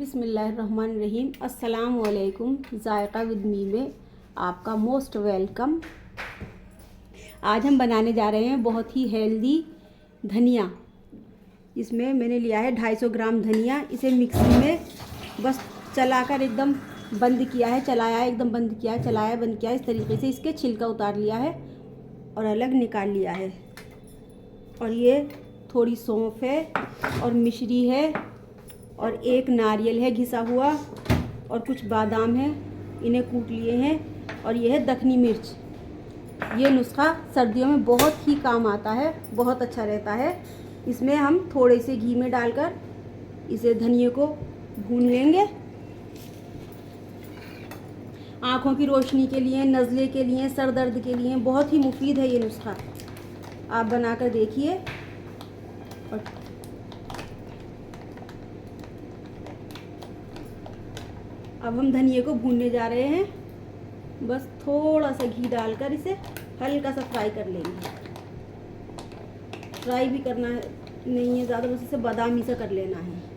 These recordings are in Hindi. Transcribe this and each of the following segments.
बिस्मिल्लाहिर्रहमानिर्रहीम। अस्सलाम वालेकुम। जायका विद मी में आपका मोस्ट वेलकम। आज हम बनाने जा रहे हैं बहुत ही हेल्दी धनिया। इसमें मैंने लिया है 250 ग्राम धनिया। इसे मिक्सी में बस चलाकर एकदम बंद किया है, चलाया है, एकदम बंद किया है, चलाया बंद किया है। इस तरीके से इसके छिलका उतार लिया है और अलग निकाल लिया है। और ये थोड़ी सौंफ है और मिश्री है और एक नारियल है घिसा हुआ और कुछ बादाम है, इन्हें कूट लिए हैं। और ये है दखनी मिर्च। ये नुस्खा सर्दियों में बहुत ही काम आता है, बहुत अच्छा रहता है। इसमें हम थोड़े से घी में डालकर इसे धनिये को भून लेंगे। आँखों की रोशनी के लिए, नज़ले के लिए, सर दर्द के लिए बहुत ही मुफीद है ये नुस्खा। आप बनाकर देखिए। और अब हम धनिये को भूनने जा रहे हैं। बस थोड़ा सा घी डालकर इसे हल्का सा फ्राई कर लेंगे। फ्राई भी करना नहीं है ज़्यादा, बस इसे बादामी सा कर लेना है।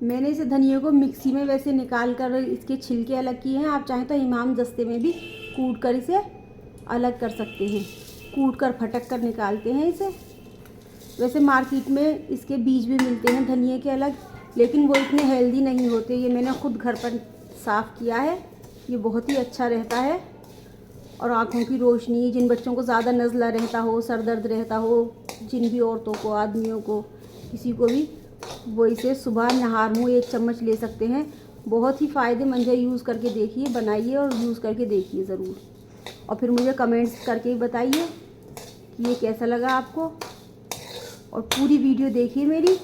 मैंने इसे धनिये को मिक्सी में वैसे निकाल कर इसके छिलके अलग किए हैं। आप चाहें तो इमाम दस्ते में भी कूट कर इसे अलग कर सकते हैं। कूट कर फटक कर निकालते हैं इसे। वैसे मार्केट में इसके बीज भी मिलते हैं धनिये के अलग, लेकिन वो इतने हेल्दी नहीं होते। ये मैंने खुद घर पर साफ़ किया है। ये बहुत ही अच्छा रहता है। और आँखों की रोशनी, जिन बच्चों को ज़्यादा नज़ला रहता हो, सर दर्द रहता हो, जिन भी औरतों को, आदमियों को, किसी को भी, वो इसे सुबह नहार मुँह 1 चम्मच ले सकते हैं। बहुत ही फ़ायदेमंद है। यूज़ करके देखिए, बनाइए और यूज़ करके देखिए ज़रूर। और फिर मुझे कमेंट्स करके बताइए कि ये कैसा लगा आपको। और पूरी वीडियो देखिए मेरी।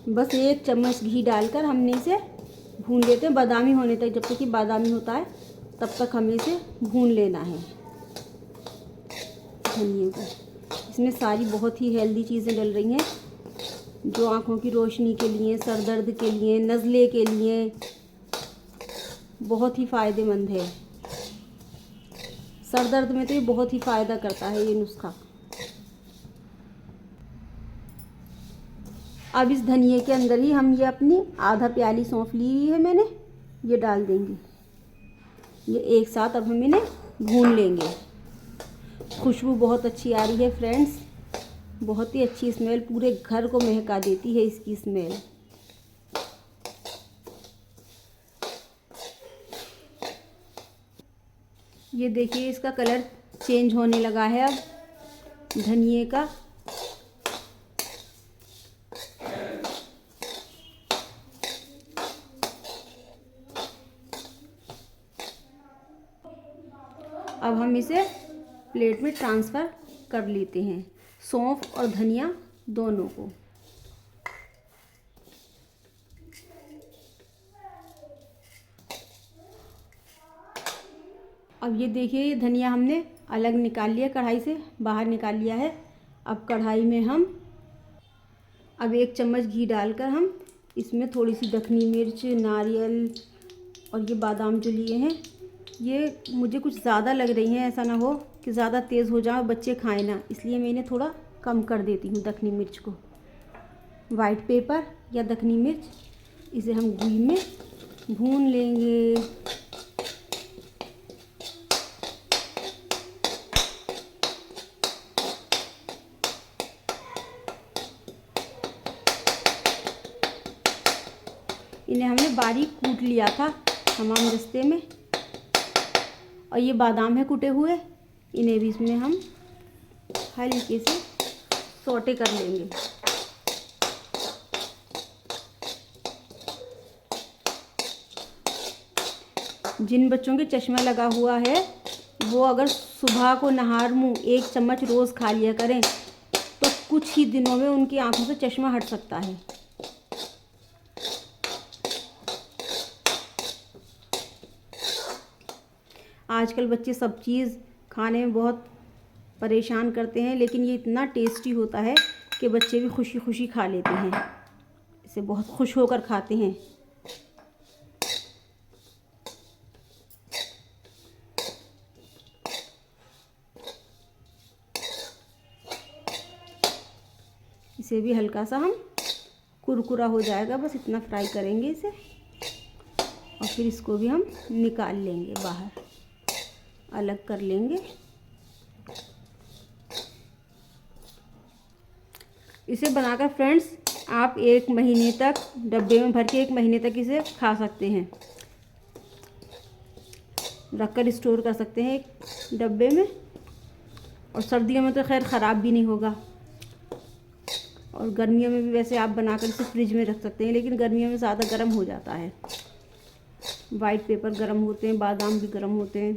बस 1 चम्मच घी डालकर हमने इसे भून लेते हैं बादामी होने तक। जब तक कि बादामी होता है तब तक हमें इसे भून लेना है धनिये को। इसमें सारी बहुत ही हेल्दी चीज़ें डल रही हैं, जो आँखों की रोशनी के लिए, सर दर्द के लिए, नज़ले के लिए बहुत ही फ़ायदेमंद है। सर दर्द में तो ये बहुत ही फ़ायदा करता है ये नुस्खा। अब इस धनिये के अंदर ही हम ये अपनी आधा प्याली सौंफ ली है मैंने, ये डाल देंगे। ये एक साथ अब हम इन्हें भून लेंगे। खुशबू बहुत अच्छी आ रही है फ्रेंड्स, बहुत ही अच्छी स्मेल, पूरे घर को महका देती है इसकी स्मेल। ये देखिए इसका कलर चेंज होने लगा है अब धनिये का। अब हम इसे प्लेट में ट्रांसफ़र कर लेते हैं, सौंफ और धनिया दोनों को। अब ये देखिए, ये धनिया हमने अलग निकाल लिया, कढ़ाई से बाहर निकाल लिया है। अब कढ़ाई में हम अब 1 चम्मच घी डालकर हम इसमें थोड़ी सी दखनी मिर्च, नारियल और ये बादाम जो लिए हैं, ये मुझे कुछ ज़्यादा लग रही हैं। ऐसा ना हो कि ज़्यादा तेज़ हो जाए, बच्चे खाएं ना, इसलिए मैं इन्हें थोड़ा कम कर देती हूँ दखनी मिर्च को। वाइट पेपर या दखनी मिर्च, इसे हम घी में भून लेंगे। इन्हें हमने बारीक कूट लिया था हमाम दस्ते में। और ये बादाम है कुटे हुए, इन्हें भी इसमें हम हल्के से सौटे कर लेंगे। जिन बच्चों के चश्मा लगा हुआ है, वो अगर सुबह को नहार मुँह 1 चम्मच रोज़ खा लिया करें तो कुछ ही दिनों में उनकी आंखों से चश्मा हट सकता है। आजकल बच्चे सब चीज़ खाने में बहुत परेशान करते हैं, लेकिन ये इतना टेस्टी होता है कि बच्चे भी खुशी खुशी खा लेते हैं। इसे बहुत खुश होकर खाते हैं। इससे भी हल्का सा हम कुरकुरा हो जाएगा, बस इतना फ्राई करेंगे इसे। और फिर इसको भी हम निकाल लेंगे बाहर, अलग कर लेंगे। इसे बनाकर फ्रेंड्स आप 1 महीने तक डब्बे में भर के 1 महीने तक इसे खा सकते हैं, रखकर स्टोर कर सकते हैं एक डब्बे में। और सर्दियों में तो खैर ख़राब भी नहीं होगा, और गर्मियों में भी वैसे आप बनाकर इसे फ्रिज में रख सकते हैं, लेकिन गर्मियों में ज़्यादा गर्म हो जाता है। वाइट पेपर गर्म होते हैं, बादाम भी गर्म होते हैं।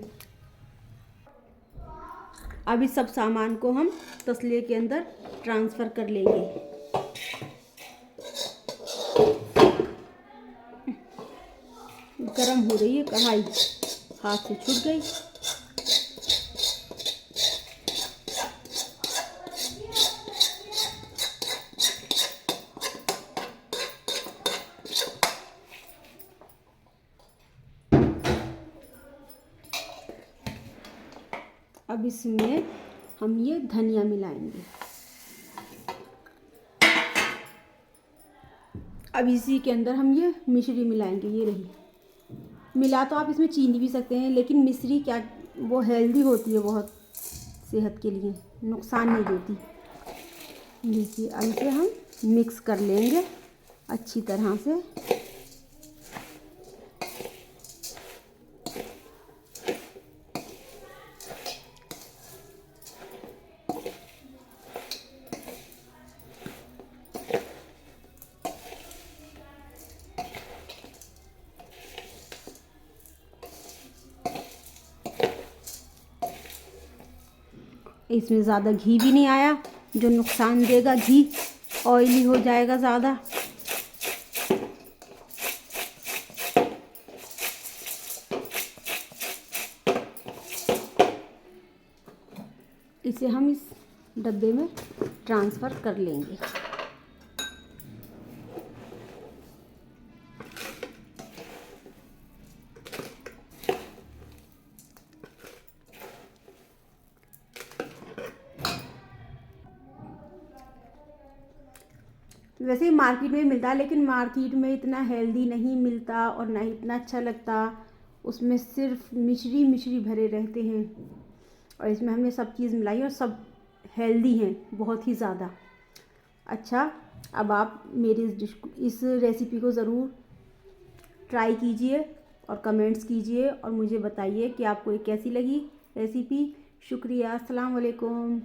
अब इस सब सामान को हम तसले के अंदर ट्रांसफ़र कर लेंगे। गरम हो रही है कढ़ाई, हाथ से छूट गई। अब इसमें हम ये धनिया मिलाएंगे। अब इसी के अंदर हम ये मिश्री मिलाएंगे। ये रही, मिला तो आप इसमें चीनी भी सकते हैं, लेकिन मिश्री क्या वो हेल्दी होती है, बहुत सेहत के लिए नुकसान नहीं देती। देखिए अब इसे हम मिक्स कर लेंगे अच्छी तरह से। इसमें ज़्यादा घी भी नहीं आया जो नुकसान देगा, घी ऑयली हो जाएगा ज़्यादा। इसे हम इस डब्बे में ट्रांसफ़र कर लेंगे। वैसे ही मार्केट में मिलता है, लेकिन मार्केट में इतना हेल्दी नहीं मिलता और ना ही इतना अच्छा लगता। उसमें सिर्फ मिश्री मिश्री भरे रहते हैं, और इसमें हमने सब चीज़ मिलाई और सब हेल्दी हैं बहुत ही ज़्यादा। अच्छा, अब आप मेरी इस रेसिपी को ज़रूर ट्राई कीजिए और कमेंट्स कीजिए और मुझे बताइए कि आपको ये कैसी लगी रेसिपी। शुक्रिया। अस्सलाम वालेकुम।